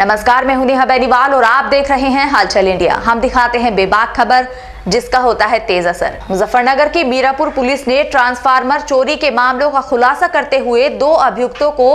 नमस्कार, मैं हूं नेहा बेनीवाल और आप देख रहे हैं हलचल इंडिया। हम दिखाते हैं बेबाक खबर जिसका होता है तेज असर। मुजफ्फरनगर की मीरापुर पुलिस ने ट्रांसफार्मर चोरी के मामलों का खुलासा करते हुए 2 अभियुक्तों को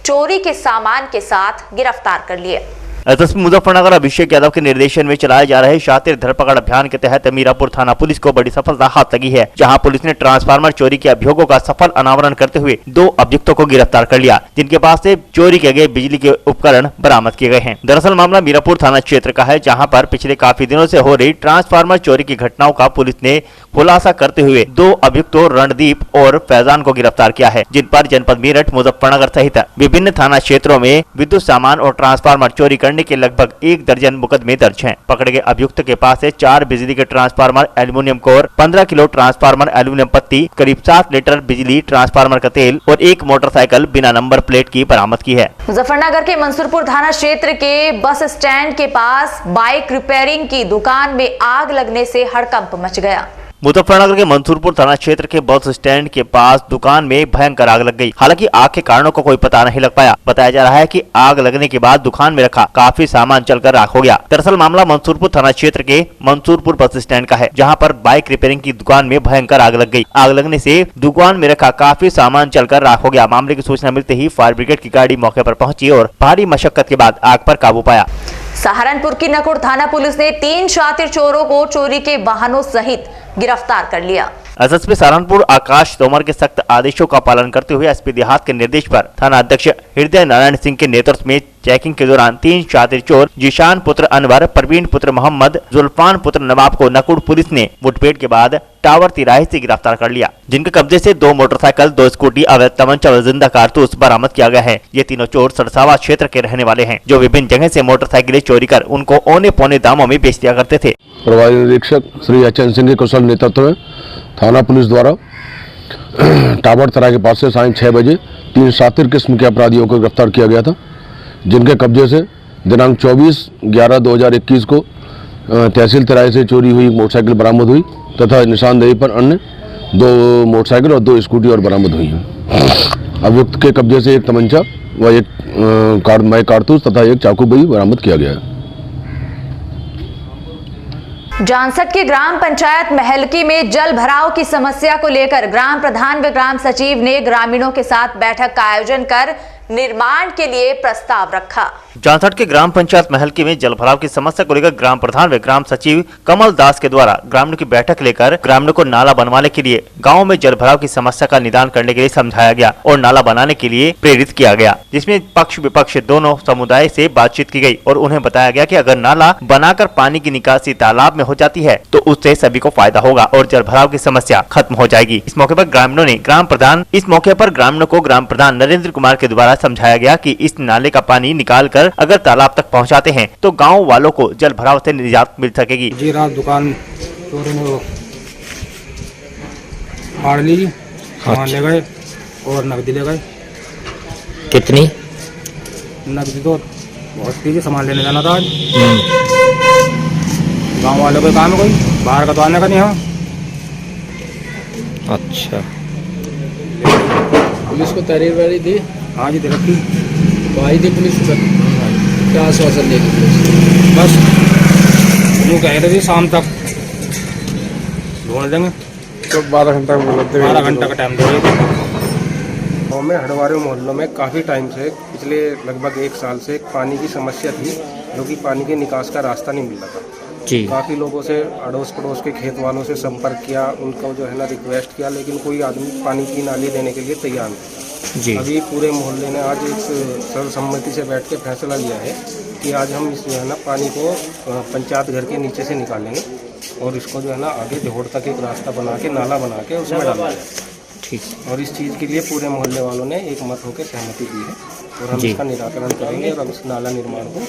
चोरी के सामान के साथ गिरफ्तार कर लिया। एसएसपी मुजफ्फरनगर अभिषेक यादव के निर्देशन में चलाए जा रहे शातिर धरपकड़ अभियान के तहत मीरापुर थाना पुलिस को बड़ी सफलता हाथ लगी है, जहां पुलिस ने ट्रांसफार्मर चोरी के अभियोगों का सफल अनावरण करते हुए 2 अभियुक्तों को गिरफ्तार कर लिया, जिनके पास से चोरी किए गए बिजली के उपकरण बरामद किए गए हैं। दरअसल मामला मीरापुर थाना क्षेत्र का है, जहाँ पर पिछले काफी दिनों से हो रही ट्रांसफार्मर चोरी की घटनाओं का पुलिस ने खुलासा करते हुए 2 अभियुक्तों रणदीप और फैजान को गिरफ्तार किया है, जिन पर जनपद मेरठ, मुजफ्फरनगर सहित विभिन्न थाना क्षेत्रों में विद्युत सामान और ट्रांसफार्मर चोरी करने के लगभग 1 दर्जन मुकदमे दर्ज हैं। पकड़े गए अभियुक्त के पास से 4 बिजली के transformer, aluminium core, 15 kilo transformer, aluminium पत्ती, करीब 7 लीटर बिजली ट्रांसफार्मर का तेल और 1 मोटरसाइकिल बिना नंबर प्लेट की बरामद की है। मुजफ्फरनगर के मंसूरपुर थाना क्षेत्र के बस स्टैंड के पास बाइक रिपेयरिंग की दुकान में आग लगने से हड़कंप मच गया। मुजफ्फरनगर के मंसूरपुर थाना क्षेत्र के बस स्टैंड के पास दुकान में भयंकर आग लग गई। हालांकि आग के कारणों को कोई पता नहीं लग पाया। बताया जा रहा है कि आग लगने के बाद दुकान में रखा काफी सामान जलकर राख हो गया। दरअसल मामला मंसूरपुर थाना क्षेत्र के मंसूरपुर बस स्टैंड का है, जहां पर बाइक रिपेयरिंग की दुकान में भयंकर आग लग गई। आग लगने से दुकान में रखा काफी सामान जलकर राख हो गया। मामले की सूचना मिलते ही फायर ब्रिगेड की गाड़ी मौके पर पहुंची और भारी मशक्कत के बाद आग पर काबू पाया। सहारनपुर की नकुड़ थाना पुलिस ने 3 शातिर चोरों को चोरी के वाहनों सहित गिरफ्तार कर लिया। एसएसपी सहारनपुर आकाश तोमर के सख्त आदेशों का पालन करते हुए एसपी देहात के निर्देश पर थाना अध्यक्ष हृदय नारायण सिंह के नेतृत्व में चेकिंग के दौरान 3 शातिर चोर जिशान पुत्र अनवर, प्रवीण पुत्र मोहम्मद, जुल्फान पुत्र नवाब को नकुड़ पुलिस ने मुठभेड़ के बाद टावर तिराहे से गिरफ्तार कर लिया, जिनके कब्जे से 2 मोटरसाइकिल, 2 स्कूटी, अवैध तमंचा और जिंदा कारतूस बरामद किया गया है। ये तीनों चोर सरसावा क्षेत्र के रहने वाले हैं, जो विभिन्न जगह से मोटरसाइकिलें चोरी कर उनको औने पौने दामों में बेच दिया करते थे। प्रभारी निरीक्षक श्री एचएन सिंह के कुशल नेतृत्व में थाना पुलिस द्वारा टावर तराई के पास से सायं 6 बजे 3 शातिर किस्म के अपराधियों को गिरफ्तार किया गया था, जिनके कब्जे से दिनांक 24/11/2021 को तहसील तराई से चोरी हुई मोटरसाइकिल बरामद हुई तथा निशानदेही पर अन्य 2 मोटरसाइकिल और 2 स्कूटी और बरामद हुई हैं। अभियुक्त के कब्जे से 1 तमंचा व 1 कारतूस तथा 1 चाकू भी बरामद किया गया है। जानसठ के ग्राम पंचायत महलकी में जल भराव की समस्या को लेकर ग्राम प्रधान व ग्राम सचिव ने ग्रामीणों के साथ बैठक का आयोजन कर निर्माण के लिए प्रस्ताव रखा। जानसठ के ग्राम पंचायत महलकी में जल भराव की समस्या को लेकर ग्राम प्रधान व ग्राम सचिव कमल दास के द्वारा ग्रामीणों की बैठक लेकर ग्रामीणों को नाला बनवाने के लिए गांव में जल भराव की समस्या का निदान करने के लिए समझाया गया और नाला बनाने के लिए प्रेरित किया गया, जिसमें पक्ष विपक्ष दोनों समुदाय से बातचीत की गई और उन्हें बताया गया कि अगर नाला बनाकर पानी की निकासी तालाब में हो जाती है तो उससे सभी को फायदा होगा और जल भराव की समस्या खत्म हो जाएगी। इस मौके पर ग्रामीणों को ग्राम प्रधान नरेंद्र कुमार के द्वारा समझाया गया कि इस नाले का पानी निकालकर अगर तालाब तक पहुंचाते हैं तो गांव वालों को जल भराव से निजात मिल सकेगी। जी रात दुकान चोरों ने वो फाड़ ली, सामान ले गए और नकदी ले गए। कितनी नकदी तो बहुत थी, सामान लेने जाना था आज। गांव वालों का काम है, कोई बाहर का तो आने का नहीं है। अच्छा, पुलिस को तहरीर वारी दी? हाँ जी, रखी तो आई थी पुलिस पर, क्या आश्वासन देगी पुलिस? बस यूँ कह रहे थे शाम तक ढूंढ देंगे, तो 12 घंटा 12 घंटा का टाइम दे। गाँव में हड़वारे मोहल्लों में काफ़ी टाइम से, पिछले लगभग 1 साल से पानी की समस्या थी, जो कि पानी के निकास का रास्ता नहीं मिल रहा था जी। काफ़ी लोगों से, अड़ोस पड़ोस के खेत वालों से संपर्क किया, उनको जो है ना रिक्वेस्ट किया, लेकिन कोई आदमी पानी की नाली देने के लिए तैयार नहीं था जी। अभी पूरे मोहल्ले ने आज एक सर्वसम्मति से बैठ के फैसला लिया है कि आज हम इस जो है ना पानी को पंचायत घर के नीचे से निकालेंगे और इसको जो है ना आगे जोड़ तक एक रास्ता बना के, नाला बना के उसमें डालेंगे। ठीक। और इस चीज़ के लिए पूरे मोहल्ले वालों ने एक मत होकर सहमति दी है और हम इसका निराकरण करेंगे और हम इस नाला निर्माण को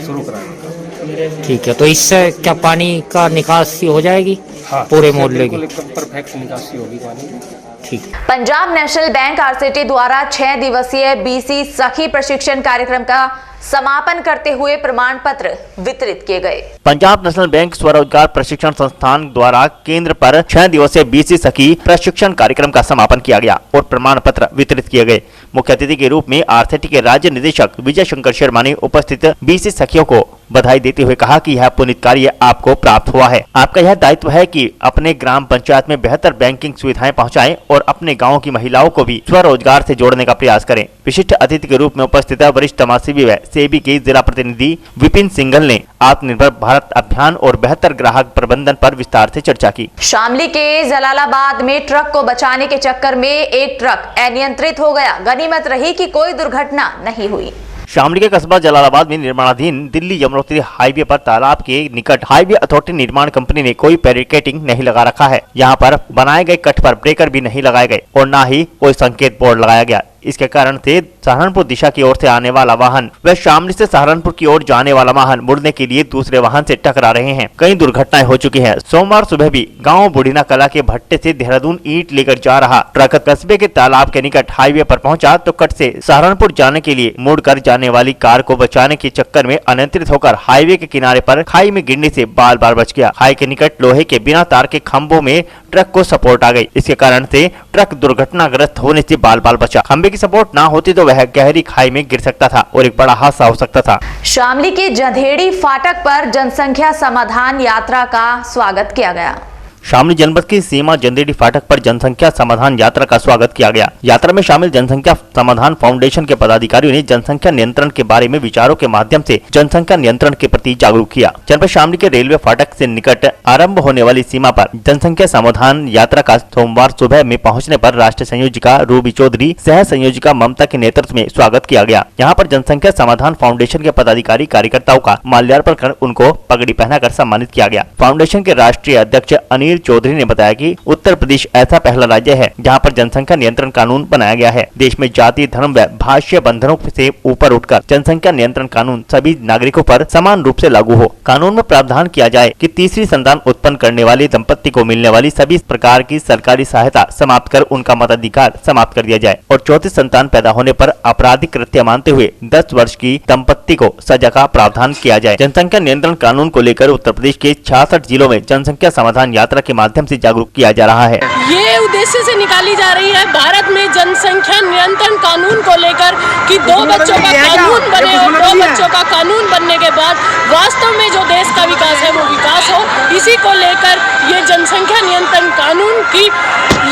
शुरू कराएंगे। ठीक है, तो इससे क्या पानी का निकासी हो जाएगी? हाँ, पूरे मोहल्ले की परफेक्ट निकासी होगी पानी की। ठीक। पंजाब नेशनल बैंक आरसीटी द्वारा 6 दिवसीय बीसी सखी प्रशिक्षण कार्यक्रम का समापन करते हुए प्रमाण पत्र वितरित किए गए। पंजाब नेशनल बैंक स्वरोजगार प्रशिक्षण संस्थान द्वारा केंद्र पर 6 दिवसीय बीसी सखी प्रशिक्षण कार्यक्रम का समापन किया गया और प्रमाण पत्र वितरित किए गए। मुख्य अतिथि के रूप में आरसीटी के राज्य निदेशक विजय शंकर शर्मा ने उपस्थित बीसी सखियों को बधाई देते हुए कहा कि यह पुनीत कार्य आपको प्राप्त हुआ है। आपका यह दायित्व है कि अपने ग्राम पंचायत में बेहतर बैंकिंग सुविधाएं पहुंचाएं और अपने गांव की महिलाओं को भी स्वरोजगार से जोड़ने का प्रयास करें। विशिष्ट अतिथि के रूप में उपस्थित वरिष्ठ समाजसेवी व सेबी के जिला प्रतिनिधि विपिन सिंघल ने आत्मनिर्भर भारत अभियान और बेहतर ग्राहक प्रबंधन पर विस्तार से चर्चा की। शामली के जलालाबाद में ट्रक को बचाने के चक्कर में एक ट्रक अनियंत्रित हो गया। गनीमत रही कि कोई दुर्घटना नहीं हुई। शामली के कस्बा जलालाबाद में निर्माणाधीन दिल्ली यमुनोत्री हाईवे पर तालाब के निकट हाईवे अथॉरिटी निर्माण कंपनी ने कोई बैरिकेडिंग नहीं लगा रखा है। यहाँ पर बनाए गए कट पर ब्रेकर भी नहीं लगाए गए और न ही कोई संकेत बोर्ड लगाया गया। इसके कारण से सहारनपुर दिशा की ओर से आने वाला वाहन व शामली से सहारनपुर की ओर जाने वाला वाहन मुड़ने के लिए दूसरे वाहन से टकरा रहे हैं। कई दुर्घटनाएं हो चुकी हैं। सोमवार सुबह भी गांव बुढ़ीना कला के भट्टे से देहरादून ईंट लेकर जा रहा ट्रक कस्बे के तालाब के निकट हाईवे पर पहुंचा तो कट से सहारनपुर जाने के लिए मुड़कर जाने वाली कार को बचाने के चक्कर में अनियंत्रित होकर हाईवे के किनारे पर खाई में गिरने से बाल बाल बच गया। खाई के निकट लोहे के बिना तार के खंभों में ट्रक को सपोर्ट आ गई। इसके कारण से ट्रक दुर्घटनाग्रस्त होने से बाल बाल बचा। खंभे की सपोर्ट ना होती तो वह गहरी खाई में गिर सकता था और एक बड़ा हादसा हो सकता था। शामली के जंधेड़ी फाटक पर जनसंख्या समाधान यात्रा का स्वागत किया गया। शामली जनपद की सीमा जंदेड़ी फाटक पर जनसंख्या समाधान यात्रा का स्वागत किया गया। यात्रा में शामिल जनसंख्या समाधान फाउंडेशन के पदाधिकारियों ने जनसंख्या नियंत्रण के बारे में विचारों के माध्यम से जनसंख्या नियंत्रण के प्रति जागरूक किया। जनपद शामली के रेलवे फाटक से निकट आरंभ होने वाली सीमा पर जनसंख्या समाधान यात्रा का सोमवार सुबह में पहुँचने पर राष्ट्रीय संयोजिका रूबी चौधरी, सह संयोजिका ममता के नेतृत्व में स्वागत किया गया। यहाँ पर जनसंख्या समाधान फाउंडेशन के पदाधिकारी कार्यकर्ताओं का माल्यार्पण कर उनको पगड़ी पहनाकर सम्मानित किया गया। फाउंडेशन के राष्ट्रीय अध्यक्ष अनिल चौधरी ने बताया कि उत्तर प्रदेश ऐसा पहला राज्य है जहां पर जनसंख्या नियंत्रण कानून बनाया गया है। देश में जाति, धर्म व भाषा बंधनों से ऊपर उठकर जनसंख्या नियंत्रण कानून सभी नागरिकों पर समान रूप से लागू हो। कानून में प्रावधान किया जाए कि तीसरी संतान उत्पन्न करने वाले दंपत्ति को मिलने वाली सभी प्रकार की सरकारी सहायता समाप्त कर उनका मताधिकार समाप्त कर दिया जाए और चौथी संतान पैदा होने पर आपराधिक कृत्य मानते हुए 10 वर्ष की दंपत्ति को सजा का प्रावधान किया जाए। जनसंख्या नियंत्रण कानून को लेकर उत्तर प्रदेश के 66 जिलों में जनसंख्या समाधान यात्रा के माध्यम से जागरूक किया जा रहा है। ये उद्देश्य से निकाली जा रही है भारत में जनसंख्या नियंत्रण कानून को लेकर कि 2 बच्चों का कानून बने और 2 बच्चों का कानून बनने के बाद वास्तव में जो देश का विकास है वो विकास हो। इसी को लेकर ये जनसंख्या नियंत्रण कानून की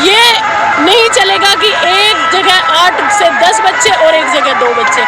ये नहीं चलेगा कि एक जगह 8 से 10 बच्चे और एक जगह 2 बच्चे।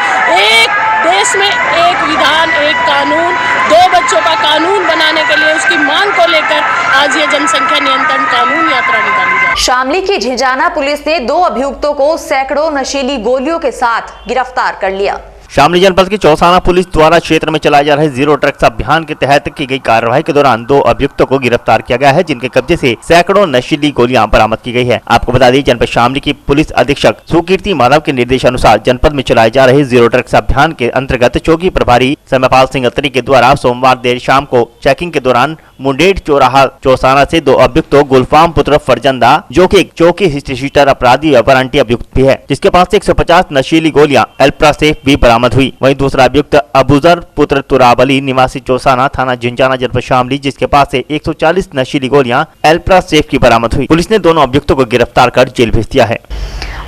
एक देश में एक विधान, एक कानून, 2 बच्चों का कानून बनाने के लिए उसकी मांग को लेकर आज ये जनसंख्या नियंत्रण कानून यात्रा निकाली जाए। शामली की झिंझाना पुलिस ने 2 अभियुक्तों को सैकड़ों नशीली गोलियों के साथ गिरफ्तार कर लिया। शामली जनपद की चौसाना पुलिस द्वारा क्षेत्र में चलाए जा रहे जीरो ड्रग्स अभियान के तहत की गई कार्रवाई के दौरान 2 अभियुक्तों को गिरफ्तार किया गया है, जिनके कब्जे से सैकड़ों नशीली गोलियां बरामद की गई है। आपको बता दें, जनपद शामली की पुलिस अधीक्षक सुकीर्ति माधव के निर्देशानुसार जनपद में चलाए जा रहे जीरो ड्रग्स अभियान के अंतर्गत चौकी प्रभारी समयपाल सिंह अत्री के द्वारा सोमवार देर शाम को चेकिंग के दौरान मुंडेर चौराहा चौसाना से 2 अभियुक्तों गुलफाम पुत्र फरजंदा, जो कि एक चौकी हिस्ट्रीशीटर अपराधी व वारंटी अभियुक्त भी है, जिसके पास से 150 नशीली गोलियां एल्प्रा से भी बरामद हुई। वहीं दूसरा अभियुक्त अबूजर पुत्र तुराब अली निवासी चौसाना थाना झिंझाना जनपद शामली, जिसके पास से 140 नशीली गोलियां एल्प्रा सेफ की बरामद हुई। पुलिस ने दोनों अभियुक्तों को गिरफ्तार कर जेल भेज दिया है।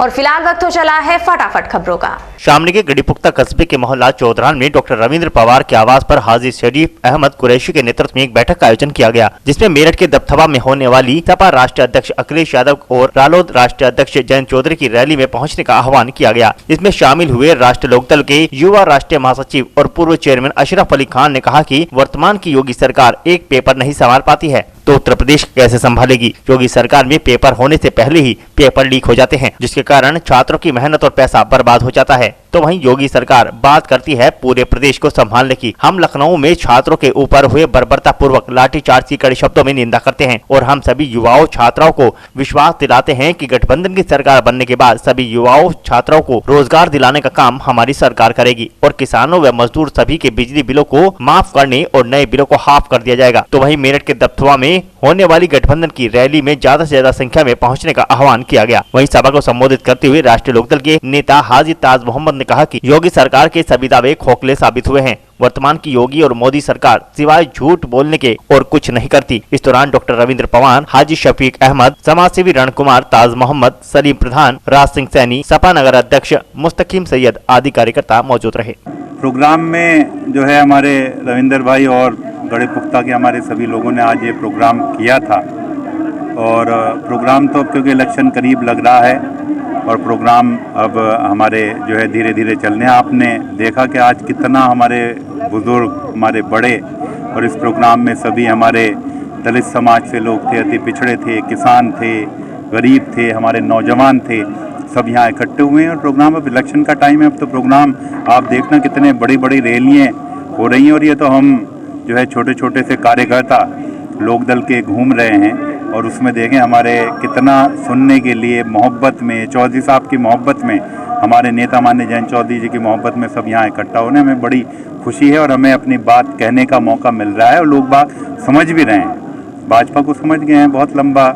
और फिलहाल वक्त हो चला है फटाफट खबरों का। शामली के गढ़ीपुख्ता कस्बे के मोहल्ला चौधरान में डॉक्टर रविंद्र पवार के आवास पर हाजी शरीफ अहमद कुरैशी के नेतृत्व में एक बैठक का आयोजन किया गया, जिसमें मेरठ के दबथबा में होने वाली सपा राष्ट्रीय अध्यक्ष अखिलेश यादव और रालोद राष्ट्रीय अध्यक्ष जयंत चौधरी की रैली में पहुंचने का आह्वान किया गया। इसमें शामिल हुए राष्ट्रीय लोकदल के युवा राष्ट्रीय महासचिव और पूर्व चेयरमैन अशरफ अली खान ने कहा कि वर्तमान की योगी सरकार एक पेपर नहीं संभाल पाती है तो उत्तर प्रदेश कैसे संभालेगी। योगी सरकार में पेपर होने से पहले ही पेपर लीक हो जाते हैं, जिसके कारण छात्रों की मेहनत और पैसा बर्बाद हो जाता है। तो वहीं योगी सरकार बात करती है पूरे प्रदेश को संभालने की। हम लखनऊ में छात्रों के ऊपर हुए बर्बरता पूर्वक लाठीचार्ज की कड़े शब्दों में निंदा करते हैं और हम सभी युवाओं छात्राओं को विश्वास दिलाते हैं कि गठबंधन की सरकार बनने के बाद सभी युवाओं छात्राओं को रोजगार दिलाने का काम हमारी सरकार करेगी और किसानों व मजदूर सभी के बिजली बिलों को माफ करने और नए बिलों को हाफ कर दिया जाएगा। तो वहीं मेरठ के दबथुआ में में होने वाली गठबंधन की रैली में ज्यादा से ज्यादा संख्या में पहुंचने का आह्वान किया गया। वहीं सभा को संबोधित करते हुए राष्ट्रीय लोकदल के नेता हाजी ताज मोहम्मद ने कहा कि योगी सरकार के सभी दावे खोखले साबित हुए हैं। वर्तमान की योगी और मोदी सरकार सिवाय झूठ बोलने के और कुछ नहीं करती। इस दौरान डॉक्टर रविंद्र पवार, हाजी शफीक अहमद, समाजसेवी रण कुमार, ताज मोहम्मद, सलीम प्रधान, राज सिंह सैनी, सपा नगर अध्यक्ष मुस्तकीम सैयद आदि कार्यकर्ता मौजूद रहे। प्रोग्राम में जो है हमारे रविंदर भाई और गड़े पुख्ता के हमारे सभी लोगों ने आज ये प्रोग्राम किया था। और प्रोग्राम तो अब क्योंकि इलेक्शन करीब लग रहा है और प्रोग्राम अब हमारे जो है धीरे धीरे चलने। आपने देखा कि आज कितना हमारे बुजुर्ग, हमारे बड़े, और इस प्रोग्राम में सभी हमारे दलित समाज से लोग थे, अति पिछड़े थे, किसान थे, गरीब थे, हमारे नौजवान थे, सब यहाँ इकट्ठे हुए हैं। और प्रोग्राम अब इलेक्शन का टाइम है, अब तो प्रोग्राम आप देखना कितने बड़ी बड़ी रैलियाँ हो रही हैं। और ये तो हम जो है छोटे छोटे से कार्यकर्ता लोकदल के घूम रहे हैं और उसमें देखें हमारे कितना सुनने के लिए मोहब्बत में, चौधरी साहब की मोहब्बत में, हमारे नेता माननीय जयंत चौधरी जी की मोहब्बत में सब यहाँ इकट्ठा होने हमें बड़ी खुशी है। और हमें अपनी बात कहने का मौका मिल रहा है और लोग बात समझ भी रहे हैं, भाजपा को समझ गए हैं। बहुत लंबा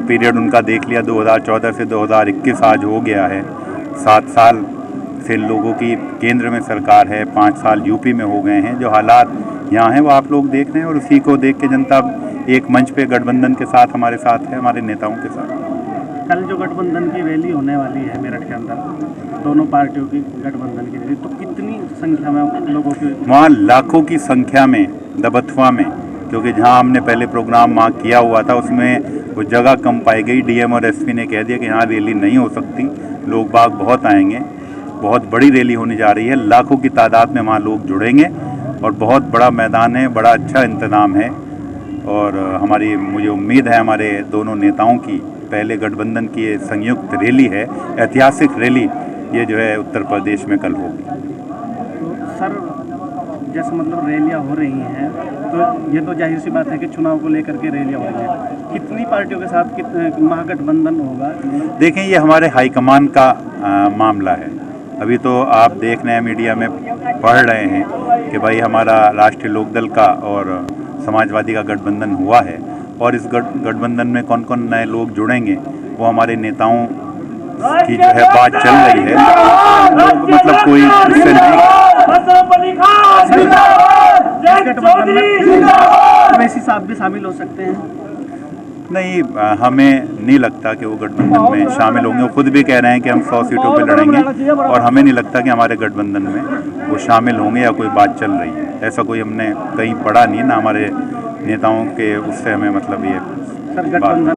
पीरियड उनका देख लिया, 2014 से 2021 आज हो गया है। 7 साल से लोगों की केंद्र में सरकार है, 5 साल यूपी में हो गए हैं। जो हालात यहाँ हैं वो आप लोग देख रहे हैं और उसी को देख के जनता एक मंच पे गठबंधन के साथ हमारे साथ है, हमारे नेताओं के साथ। कल जो गठबंधन की रैली होने वाली है मेरठ के अंदर, दोनों पार्टियों की गठबंधन की रैली, तो कितनी संख्या में लोगों की? वहाँ लाखों की संख्या में दबथुआ में, क्योंकि जहाँ हमने पहले प्रोग्राम वहाँ किया हुआ था उसमें वो जगह कम पाई गई। डीएम और एसपी ने कह दिया कि यहाँ रैली नहीं हो सकती, लोग बाग बहुत आएंगे, बहुत बड़ी रैली होने जा रही है, लाखों की तादाद में वहाँ लोग जुड़ेंगे और बहुत बड़ा मैदान है, बड़ा अच्छा इंतज़ाम है। और हमारी मुझे उम्मीद है हमारे दोनों नेताओं की पहले गठबंधन की ये संयुक्त रैली है, ऐतिहासिक रैली, ये जो है उत्तर प्रदेश में कल होगी। तो सर जैसे मतलब रैलियाँ हो रही हैं तो ये तो जाहिर सी बात है कि चुनाव को लेकर के रैलियाँ हो रही हैं, कितनी पार्टियों के साथ महागठबंधन होगा? देखें ये हमारे हाईकमान का मामला है। अभी तो आप देख रहे हैं, मीडिया में पढ़ रहे हैं कि भाई हमारा राष्ट्रीय लोकदल का और समाजवादी का गठबंधन हुआ है और इस गठबंधन में कौन कौन नए लोग जुड़ेंगे वो हमारे नेताओं की जो है बात चल रही है। मतलब कोई इससे वैसी साहब भी शामिल हो सकते हैं? नहीं, हमें नहीं लगता कि वो गठबंधन में शामिल होंगे। वो खुद भी कह रहे हैं कि हम 100 सीटों पे लड़ेंगे और हमें नहीं लगता कि हमारे गठबंधन में वो शामिल होंगे या कोई बात चल रही है। ऐसा कोई हमने कहीं पढ़ा नहीं, ना हमारे नेताओं के उससे हमें मतलब ये बात।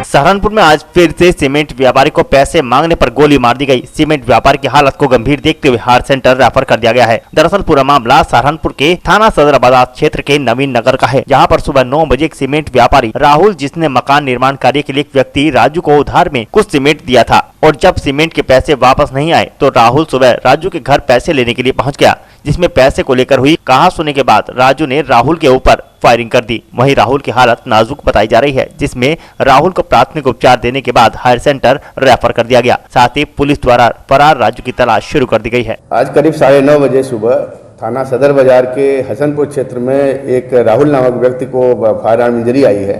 सहारनपुर में आज फिर से सीमेंट व्यापारी को पैसे मांगने पर गोली मार दी गई। सीमेंट व्यापारी की हालत को गंभीर देखते हुए हार्ट सेंटर रेफर कर दिया गया है। दरअसल पूरा मामला सहारनपुर के थाना सदर बाजार क्षेत्र के नवीन नगर का है, जहां पर सुबह 9 बजे एक सीमेंट व्यापारी राहुल, जिसने मकान निर्माण कार्य के लिए एक व्यक्ति राजू को उधार में कुछ सीमेंट दिया था, और जब सीमेंट के पैसे वापस नहीं आए तो राहुल सुबह राजू के घर पैसे लेने के लिए पहुँच गया, जिसमें पैसे को लेकर हुई कहा-सुनी के बाद राजू ने राहुल के ऊपर फायरिंग कर दी। वहीं राहुल की हालत नाजुक बताई जा रही है, जिसमें राहुल को प्राथमिक उपचार देने के बाद हायर सेंटर रेफर कर दिया गया। साथ ही पुलिस द्वारा फरार राजू की तलाश शुरू कर दी गई है। आज करीब 9:30 बजे सुबह थाना सदर बाजार के हसनपुर क्षेत्र में एक राहुल नामक व्यक्ति को फायर आर्म इंजरी आई है।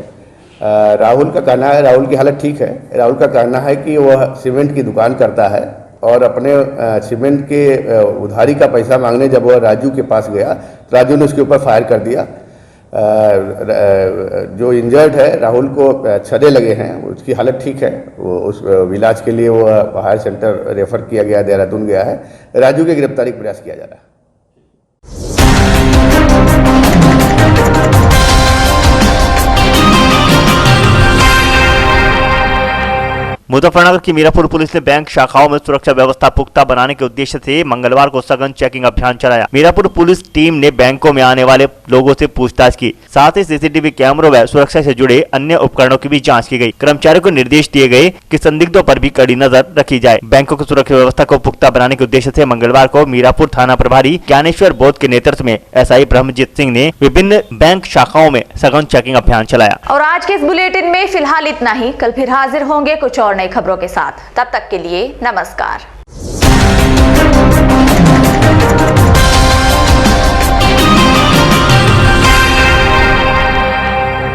राहुल का कहना है, राहुल की हालत ठीक है। राहुल का कहना है कि वह सीमेंट की दुकान करता है और अपने सीमेंट के उधारी का पैसा मांगने जब वह राजू के पास गया, राजू ने उसके ऊपर फायर कर दिया। जो इंजर्ड है राहुल को छर्रे लगे हैं, उसकी हालत ठीक है। वो उस इलाज के लिए वो हायर सेंटर रेफर किया गया, देहरादून गया है। राजू की गिरफ्तारी का प्रयास किया जा रहा है। मुजफ्फरनगर की मीरापुर पुलिस ने बैंक शाखाओं में सुरक्षा व्यवस्था पुख्ता बनाने के उद्देश्य से मंगलवार को सघन चेकिंग अभियान चलाया। मीरापुर पुलिस टीम ने बैंकों में आने वाले लोगों से पूछताछ की, साथ ही सीसीटीवी कैमरों व सुरक्षा से जुड़े अन्य उपकरणों की भी जांच की गई। कर्मचारियों को निर्देश दिए गए कि संदिग्धों पर भी कड़ी नजर रखी जाए। बैंकों की सुरक्षा व्यवस्था को पुख्ता बनाने के उद्देश्य से मंगलवार को मीरापुर थाना प्रभारी ज्ञानेश्वर बोध के नेतृत्व में एसआई ब्रह्मजीत सिंह ने विभिन्न बैंक शाखाओं में सघन चेकिंग अभियान चलाया। और आज के इस बुलेटिन में फिलहाल इतना ही। कल फिर हाजिर होंगे कुछ और नई खबरों के साथ। तब तक के लिए नमस्कार।